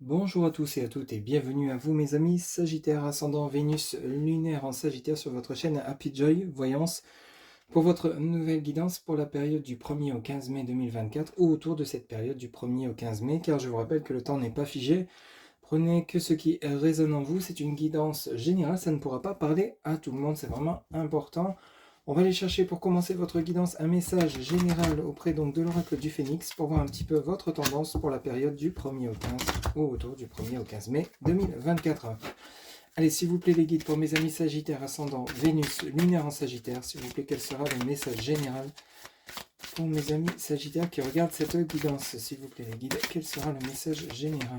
Bonjour à tous et à toutes et bienvenue à vous mes amis Sagittaire, ascendant Vénus lunaire en Sagittaire sur votre chaîne Happy Joy Voyance pour votre nouvelle guidance pour la période du 1er au 15 mai 2024 ou autour de cette période du 1er au 15 mai car je vous rappelle que le temps n'est pas figé. Prenez que ce qui résonne en vous, c'est une guidance générale, ça ne pourra pas parler à tout le monde, c'est vraiment important. On va aller chercher pour commencer votre guidance un message général auprès donc de l'oracle du Phénix pour voir un petit peu votre tendance pour la période du 1er au 15 ou autour du 1er au 15 mai 2024. Allez, s'il vous plaît les guides pour mes amis Sagittaires ascendant Vénus lunaire en Sagittaire, s'il vous plaît quel sera le message général pour mes amis Sagittaires qui regardent cette guidance, s'il vous plaît les guides, quel sera le message général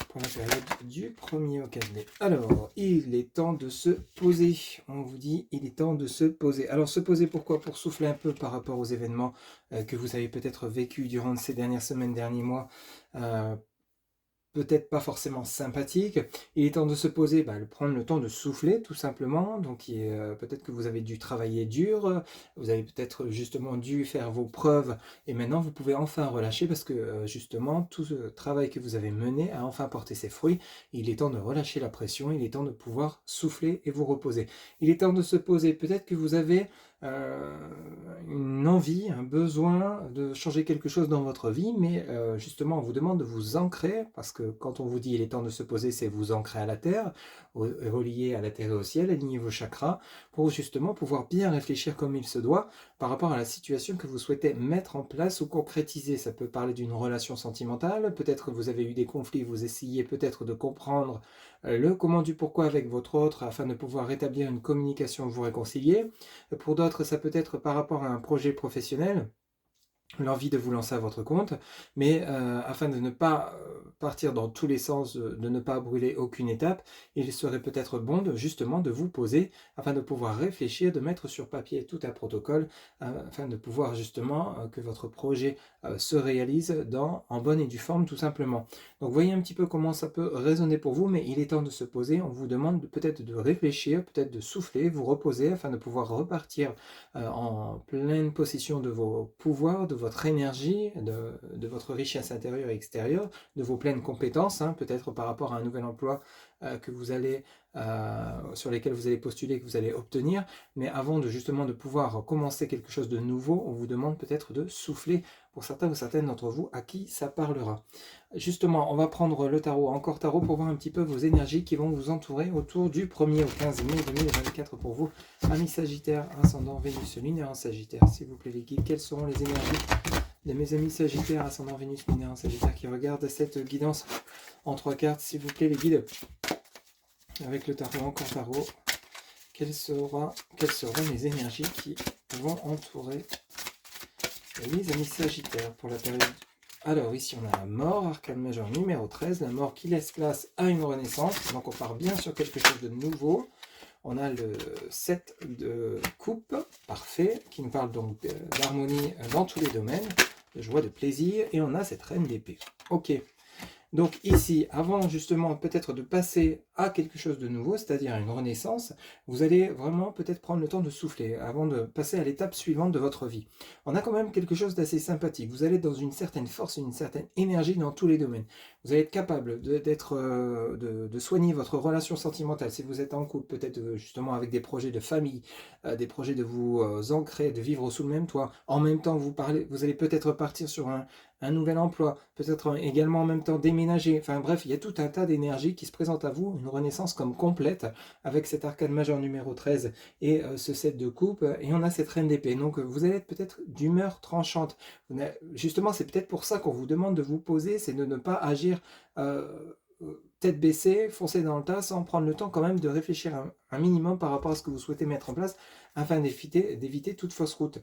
pour la période du 1er au 15 mai. Alors, il est temps de se poser. On vous dit, il est temps de se poser. Alors, se poser pourquoi? Pour souffler un peu par rapport aux événements que vous avez peut-être vécu durant ces dernières semaines, derniers mois. Peut-être pas forcément sympathique. Il est temps de se poser, prendre le temps de souffler tout simplement. Donc peut-être que vous avez dû travailler dur, vous avez peut-être justement dû faire vos preuves et maintenant vous pouvez enfin relâcher parce que justement tout ce travail que vous avez mené a enfin porté ses fruits. Il est temps de relâcher la pression, il est temps de pouvoir souffler et vous reposer. Il est temps de se poser. Peut-être que vous avez une envie, un besoin de changer quelque chose dans votre vie, mais justement on vous demande de vous ancrer, parce que quand on vous dit il est temps de se poser, c'est vous ancrer à la terre, relier à la terre et au ciel, aligner vos chakras, pour justement pouvoir bien réfléchir comme il se doit par rapport à la situation que vous souhaitez mettre en place ou concrétiser. Ça peut parler d'une relation sentimentale, peut-être que vous avez eu des conflits, vous essayez peut-être de comprendre le comment du pourquoi avec votre autre afin de pouvoir rétablir une communication, vous réconcilier. Pour d'autres, ça peut être par rapport à un projet professionnel, l'envie de vous lancer à votre compte, mais afin de ne pas partir dans tous les sens, de ne pas brûler aucune étape, il serait peut-être bon de justement de vous poser afin de pouvoir réfléchir, de mettre sur papier tout un protocole, afin de pouvoir justement que votre projet se réalise en bonne et due forme tout simplement. Donc voyez un petit peu comment ça peut résonner pour vous, mais il est temps de se poser, on vous demande peut-être de réfléchir, peut-être de souffler, vous reposer afin de pouvoir repartir en pleine possession de vos pouvoirs, de votre énergie, de votre richesse intérieure et extérieure, de vos pleines compétences, hein, peut-être par rapport à un nouvel emploi que vous allez, sur lesquels vous allez postuler, que vous allez obtenir. Mais avant de justement de pouvoir commencer quelque chose de nouveau, on vous demande peut-être de souffler pour certains ou certaines d'entre vous à qui ça parlera. Justement, on va prendre le tarot, encore tarot, pour voir un petit peu vos énergies qui vont vous entourer autour du 1er au 15 mai 2024 pour vous. Amis Sagittaire, ascendant Vénus lunaire en Sagittaire, s'il vous plaît les guides, quelles seront les énergies de mes amis Sagittaire, ascendant Vénus lunaire en Sagittaire qui regardent cette guidance en 3 cartes, s'il vous plaît les guides, avec le tarot, encore tarot, quelles seront les énergies qui vont entourer les amis Sagittaire pour la période. Alors ici on a la mort, arcane majeur numéro 13, la mort qui laisse place à une renaissance, donc on part bien sur quelque chose de nouveau. On a le 7 de coupe, parfait, qui nous parle donc d'harmonie dans tous les domaines, de joie, de plaisir, et on a cette reine d'épée. Ok, donc ici, avant justement peut-être de passer à quelque chose de nouveau, c'est-à-dire une renaissance, vous allez vraiment peut-être prendre le temps de souffler avant de passer à l'étape suivante de votre vie. On a quand même quelque chose d'assez sympathique. Vous allez dans une certaine force, une certaine énergie dans tous les domaines. Vous allez être capable de soigner votre relation sentimentale. Si vous êtes en couple, peut-être justement avec des projets de famille, des projets de vous ancrer, de vivre sous le même toit. En même temps, vous allez peut-être partir sur un nouvel emploi, peut-être également en même temps déménager. Enfin bref, il y a tout un tas d'énergie qui se présente à vous, une renaissance comme complète avec cet arcane majeur numéro 13 et ce 7 de coupe, et on a cette reine d'épée. Donc vous allez être peut-être d'humeur tranchante. Justement, c'est peut-être pour ça qu'on vous demande de vous poser, c'est de ne pas agir tête baissée, foncer dans le tas, sans prendre le temps quand même de réfléchir un minimum par rapport à ce que vous souhaitez mettre en place, afin d'éviter toute fausse route.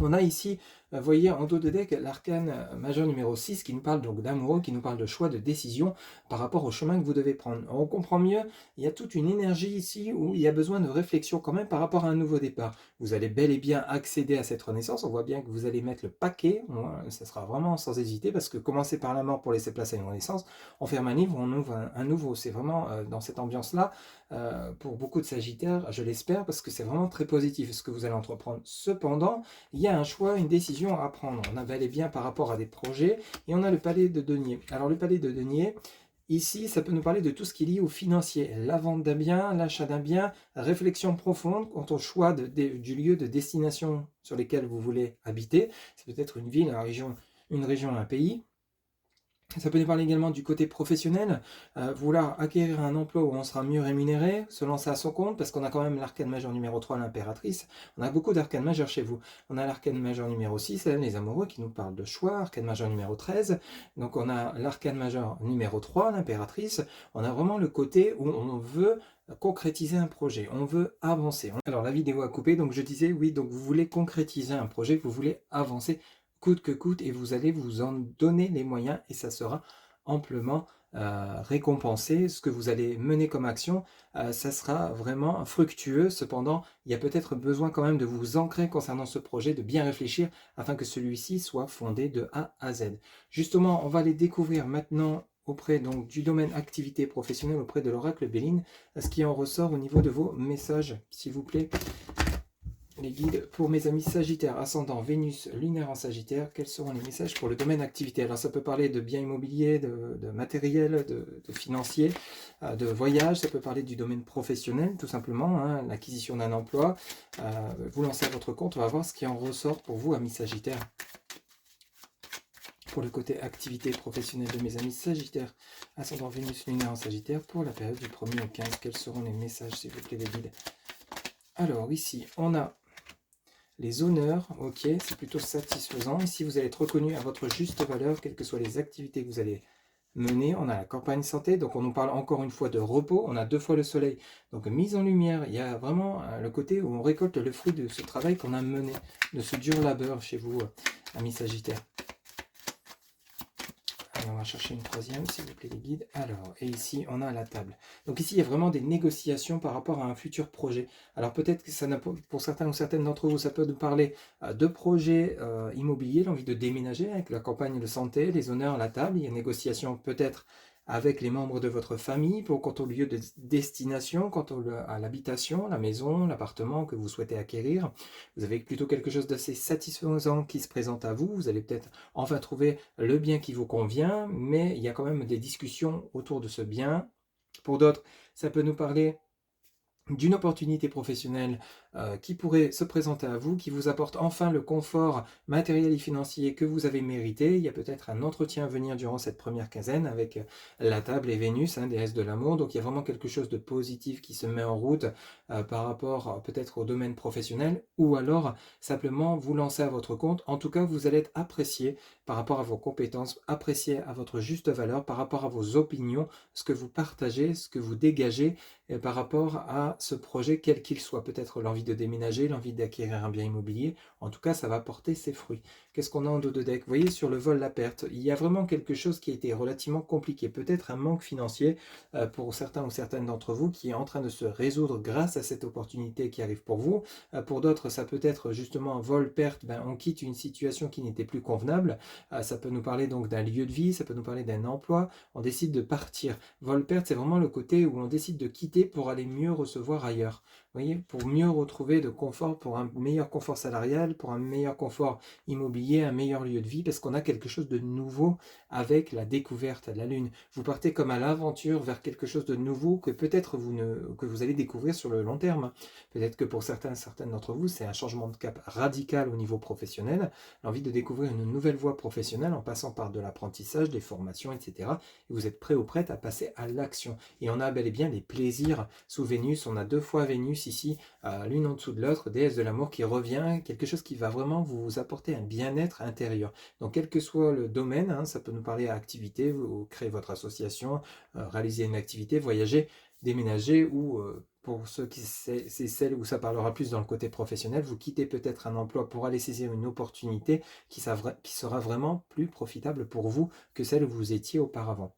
On a ici, vous voyez, en dos de deck, l'arcane majeur numéro 6 qui nous parle donc d'amour, qui nous parle de choix, de décision par rapport au chemin que vous devez prendre. On comprend mieux, il y a toute une énergie ici où il y a besoin de réflexion quand même par rapport à un nouveau départ. Vous allez bel et bien accéder à cette renaissance, on voit bien que vous allez mettre le paquet, ça sera vraiment sans hésiter, parce que commencer par la mort pour laisser place à une renaissance, on ferme un livre, on ouvre un nouveau. C'est vraiment dans cette ambiance-là, pour beaucoup de Sagittaires, je l'espère, parce que c'est vraiment très positif ce que vous allez entreprendre. Cependant, il y a un choix, une décision décisions à prendre. On a bel et bien par rapport à des projets, et on a le palais de denier. Alors le palais de denier, ici, ça peut nous parler de tout ce qui est lié au financier, la vente d'un bien, l'achat d'un bien, réflexion profonde quant au choix du lieu de destination sur lequel vous voulez habiter. Ça peut être une ville, une région, un pays. Ça peut nous parler également du côté professionnel, vouloir acquérir un emploi où on sera mieux rémunéré, se lancer à son compte, parce qu'on a quand même l'arcane majeur numéro 3, l'impératrice. On a beaucoup d'arcanes majeures chez vous. On a l'arcane majeur numéro 6, les amoureux, qui nous parle de choix, arcane majeur numéro 13. Donc on a l'arcane majeur numéro 3, l'impératrice. On a vraiment le côté où on veut concrétiser un projet, on veut avancer. Alors la vidéo a coupé, donc je disais, oui, donc vous voulez concrétiser un projet, vous voulez avancer coûte que coûte, et vous allez vous en donner les moyens, et ça sera amplement récompensé. Ce que vous allez mener comme action, ça sera vraiment fructueux. Cependant, il y a peut-être besoin quand même de vous ancrer concernant ce projet, de bien réfléchir afin que celui-ci soit fondé de A à Z. Justement, on va les découvrir maintenant auprès donc du domaine activité professionnelle, auprès de l'oracle Béline, ce qui en ressort au niveau de vos messages, s'il vous plaît. Les guides pour mes amis Sagittaires, ascendant Vénus, lunaire en Sagittaire, quels seront les messages pour le domaine activité? Alors ça peut parler de biens immobiliers, de matériel, de financier, de voyage, ça peut parler du domaine professionnel tout simplement, hein, l'acquisition d'un emploi. Vous lancez à votre compte, on va voir ce qui en ressort pour vous, amis Sagittaires. Pour le côté activité professionnelle de mes amis Sagittaires, ascendant Vénus, lunaire en Sagittaire, pour la période du 1er au 15, quels seront les messages s'il vous plaît les guides? Alors ici, on a les honneurs, ok, c'est plutôt satisfaisant. Ici, vous allez être reconnu à votre juste valeur, quelles que soient les activités que vous allez mener. On a la campagne santé, donc on nous parle encore une fois de repos. On a 2 fois le soleil, donc mise en lumière. Il y a vraiment le côté où on récolte le fruit de ce travail qu'on a mené, de ce dur labeur chez vous, amis Sagittaires. On va chercher une troisième, s'il vous plaît, les guides. Alors, et ici, on a la table. Donc ici, il y a vraiment des négociations par rapport à un futur projet. Alors peut-être que ça n'a, pour certains ou certaines d'entre vous, ça peut nous parler de projets immobiliers, l'envie de déménager avec la campagne de santé, les honneurs, la table. Il y a négociation peut-être avec les membres de votre famille, quant au lieu de destination, à l'habitation, la maison, l'appartement que vous souhaitez acquérir. Vous avez plutôt quelque chose d'assez satisfaisant qui se présente à vous. Vous allez peut-être enfin trouver le bien qui vous convient, mais il y a quand même des discussions autour de ce bien. Pour d'autres, ça peut nous parler d'une opportunité professionnelle qui pourrait se présenter à vous, qui vous apporte enfin le confort matériel et financier que vous avez mérité. Il y a peut-être un entretien à venir durant cette première quinzaine avec la table et Vénus, hein, déesse de l'amour. Donc il y a vraiment quelque chose de positif qui se met en route par rapport peut-être au domaine professionnel, ou alors simplement vous lancer à votre compte. En tout cas, vous allez être apprécié par rapport à vos compétences, apprécié à votre juste valeur, par rapport à vos opinions, ce que vous partagez, ce que vous dégagez par rapport à ce projet, quel qu'il soit. Peut-être l'envie de déménager, l'envie d'acquérir un bien immobilier. En tout cas, ça va porter ses fruits. Qu'est-ce qu'on a en dos de deck? Vous voyez, sur le vol, la perte, il y a vraiment quelque chose qui a été relativement compliqué. Peut-être un manque financier pour certains ou certaines d'entre vous qui est en train de se résoudre grâce à cette opportunité qui arrive pour vous. Pour d'autres, ça peut être justement un vol, perte. On quitte une situation qui n'était plus convenable. Ça peut nous parler donc d'un lieu de vie, ça peut nous parler d'un emploi. On décide de partir. Vol, perte, c'est vraiment le côté où on décide de quitter pour aller mieux recevoir ailleurs. Vous voyez, pour mieux retrouver de confort, pour un meilleur confort salarial, pour un meilleur confort immobilier, un meilleur lieu de vie, parce qu'on a quelque chose de nouveau avec la découverte de la Lune. Vous partez comme à l'aventure vers quelque chose de nouveau que peut-être que vous allez découvrir sur le long terme. Peut-être que pour certaines d'entre vous, c'est un changement de cap radical au niveau professionnel, l'envie de découvrir une nouvelle voie professionnelle en passant par de l'apprentissage, des formations, etc. Et vous êtes prêt ou prête à passer à l'action. Et on a bel et bien des plaisirs sous Vénus. On a 2 fois Vénus ici, l'une en dessous de l'autre, déesse de l'amour qui revient, quelque chose qui va vraiment vous apporter un bien-être intérieur. Donc quel que soit le domaine, hein, ça peut nous parler à activité, vous créez votre association, réaliser une activité, voyager, déménager, ou pour ceux qui c'est celle où ça parlera plus dans le côté professionnel, vous quittez peut-être un emploi pour aller saisir une opportunité qui sera vraiment plus profitable pour vous que celle où vous étiez auparavant.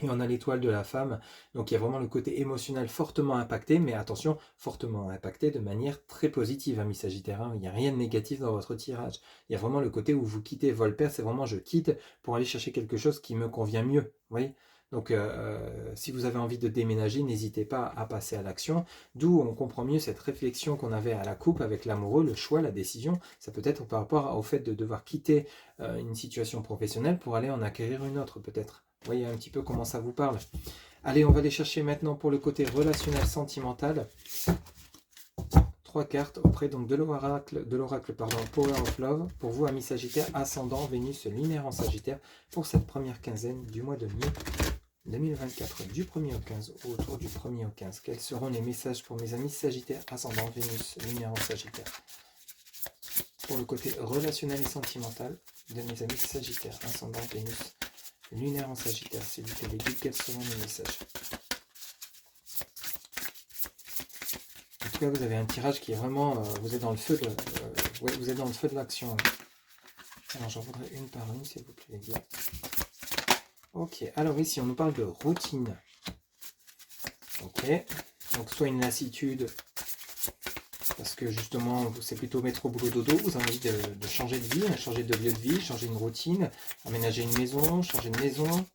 Et on a l'étoile de la femme, donc il y a vraiment le côté émotionnel fortement impacté, mais attention, fortement impacté de manière très positive, amis Sagittaires, hein. Il n'y a rien de négatif dans votre tirage. Il y a vraiment le côté où vous quittez Volpère, c'est vraiment je quitte pour aller chercher quelque chose qui me convient mieux, vous voyez. Donc si vous avez envie de déménager, n'hésitez pas à passer à l'action, d'où on comprend mieux cette réflexion qu'on avait à la coupe avec l'amoureux, le choix, la décision. Ça peut être par rapport au fait de devoir quitter une situation professionnelle pour aller en acquérir une autre peut-être. Vous voyez un petit peu comment ça vous parle. Allez, on va aller chercher maintenant pour le côté relationnel sentimental. 3 cartes auprès donc de l'oracle Power of Love pour vous, amis Sagittaire, ascendant Vénus lunaire en Sagittaire pour cette première quinzaine du mois de mai 2024, du 1er au 15 ou autour du 1er au 15. Quels seront les messages pour mes amis Sagittaires, ascendant Vénus lunaire en Sagittaire pour le côté relationnel et sentimental de mes amis Sagittaires, ascendant Vénus lunaire en Sagittaire, s'il vous plaît, les guides, quels seront les messages? En tout cas, vous avez un tirage qui est vraiment, vous êtes dans le feu de, ouais, vous êtes dans le feu de l'action. Alors, j'en voudrais une par une, s'il vous plaît, les gars. Ok, alors ici, on nous parle de routine. Ok, donc soit une lassitude, parce que justement, c'est plutôt métro, boulot, dodo, vous avez envie de changer de vie, changer de lieu de vie, changer une routine, aménager une maison, changer de maison,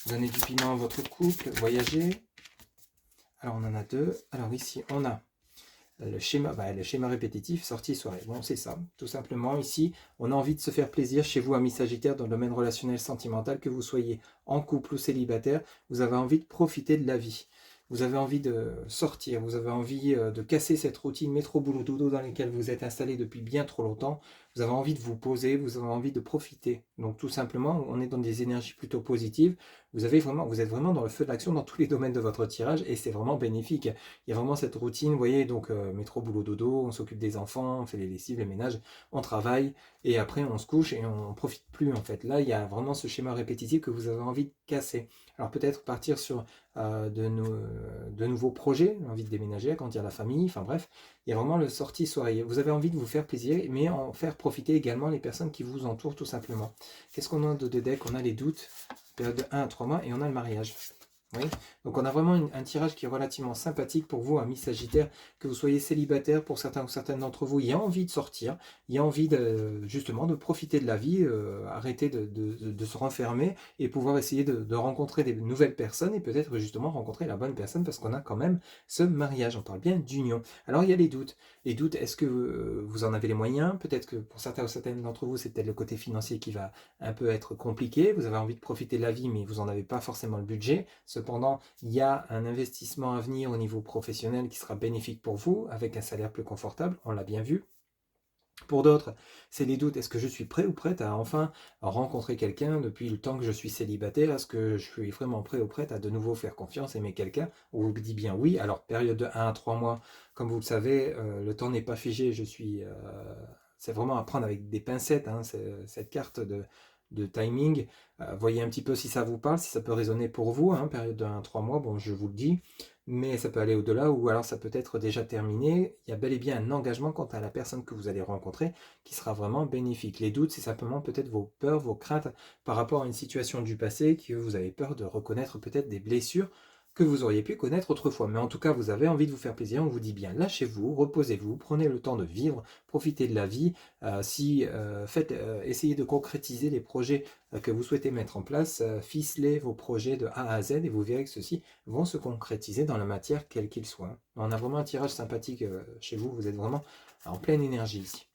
donner du piment à votre couple, voyager. Alors, on en a deux. Alors ici, on a le schéma répétitif, sortie soirée. Bon, c'est ça, tout simplement. Ici, on a envie de se faire plaisir chez vous, amis Sagittaire, dans le domaine relationnel sentimental, que vous soyez en couple ou célibataire, vous avez envie de profiter de la vie. Vous avez envie de sortir, vous avez envie de casser cette routine métro boulot dodo dans laquelle vous êtes installé depuis bien trop longtemps. Vous avez envie de vous poser, vous avez envie de profiter. Donc tout simplement, on est dans des énergies plutôt positives. Vous êtes vraiment dans le feu de l'action dans tous les domaines de votre tirage et c'est vraiment bénéfique. Il y a vraiment cette routine, vous voyez, donc métro boulot dodo, on s'occupe des enfants, on fait les lessives, les ménages, on travaille et après on se couche et on ne profite plus en fait. Là, il y a vraiment ce schéma répétitif que vous avez envie de casser. Alors peut-être partir sur de nouveaux projets, envie de déménager, agrandir la famille, enfin bref, il y a vraiment le sortie soirée. Vous avez envie de vous faire plaisir, mais en faire profiter également les personnes qui vous entourent tout simplement. Qu'est-ce qu'on a de deck? On a les doutes, période de 1 à 3 mois, et on a le mariage. Oui. Donc on a vraiment un tirage qui est relativement sympathique pour vous, amis Sagittaire, que vous soyez célibataire, pour certains ou certaines d'entre vous, il y a envie de sortir, il y a envie justement de profiter de la vie, arrêter de se renfermer et pouvoir essayer de rencontrer des nouvelles personnes et peut-être justement rencontrer la bonne personne parce qu'on a quand même ce mariage, on parle bien d'union. Alors il y a les doutes. Les doutes, est-ce que vous en avez les moyens? Peut-être que pour certains ou certaines d'entre vous, c'est peut-être le côté financier qui va un peu être compliqué, vous avez envie de profiter de la vie mais vous n'en avez pas forcément le budget. Cependant, il y a un investissement à venir au niveau professionnel qui sera bénéfique pour vous, avec un salaire plus confortable, on l'a bien vu. Pour d'autres, c'est les doutes, est-ce que je suis prêt ou prête à enfin rencontrer quelqu'un depuis le temps que je suis célibataire? Est-ce que je suis vraiment prêt ou prête à de nouveau faire confiance, aimer quelqu'un? On vous dit bien oui, alors période de 1 à 3 mois, comme vous le savez, le temps n'est pas figé, c'est vraiment à prendre avec des pincettes, hein, cette carte de timing. Voyez un petit peu si ça vous parle, si ça peut résonner pour vous, hein, période de 1 à 3 mois, bon je vous le dis, mais ça peut aller au-delà ou alors ça peut être déjà terminé. Il y a bel et bien un engagement quant à la personne que vous allez rencontrer qui sera vraiment bénéfique. Les doutes, c'est simplement peut-être vos peurs, vos craintes par rapport à une situation du passé que vous avez peur de reconnaître peut-être des blessures que vous auriez pu connaître autrefois. Mais en tout cas, vous avez envie de vous faire plaisir, on vous dit bien, lâchez-vous, reposez-vous, prenez le temps de vivre, profitez de la vie. Essayez de concrétiser les projets que vous souhaitez mettre en place, ficelez vos projets de A à Z et vous verrez que ceux-ci vont se concrétiser dans la matière quel qu'il soit. On a vraiment un tirage sympathique chez vous, vous êtes vraiment en pleine énergie ici.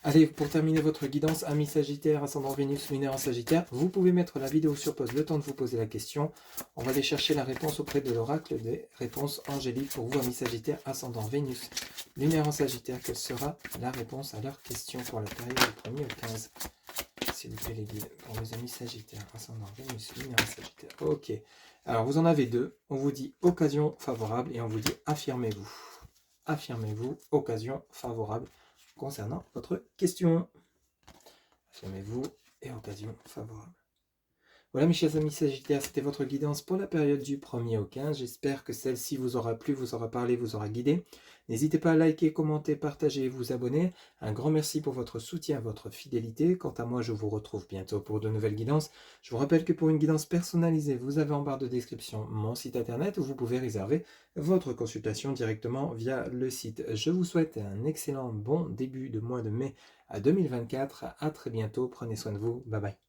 Allez, pour terminer votre guidance, amis Sagittaire, ascendant Vénus, lunaire en Sagittaire, vous pouvez mettre la vidéo sur pause le temps de vous poser la question. On va aller chercher la réponse auprès de l'oracle des réponses angéliques pour vous, amis Sagittaire, ascendant Vénus, lunaire en Sagittaire. Quelle sera la réponse à leur question pour la période du 1er au 15? S'il vous plaît les guides, pour mes amis Sagittaire, ascendant Vénus, lunaire en Sagittaire. Ok, alors vous en avez deux. On vous dit occasion favorable et on vous dit affirmez-vous. Affirmez-vous, occasion favorable concernant votre question. Affirmez-vous et occasion favorable. Voilà mes chers amis Sagittaires, c'était votre guidance pour la période du 1er au 15. J'espère que celle-ci vous aura plu, vous aura parlé, vous aura guidé. N'hésitez pas à liker, commenter, partager et vous abonner. Un grand merci pour votre soutien, votre fidélité. Quant à moi, je vous retrouve bientôt pour de nouvelles guidances. Je vous rappelle que pour une guidance personnalisée, vous avez en barre de description mon site internet où vous pouvez réserver votre consultation directement via le site. Je vous souhaite un excellent bon début de mois de mai à 2024. À très bientôt. Prenez soin de vous. Bye bye.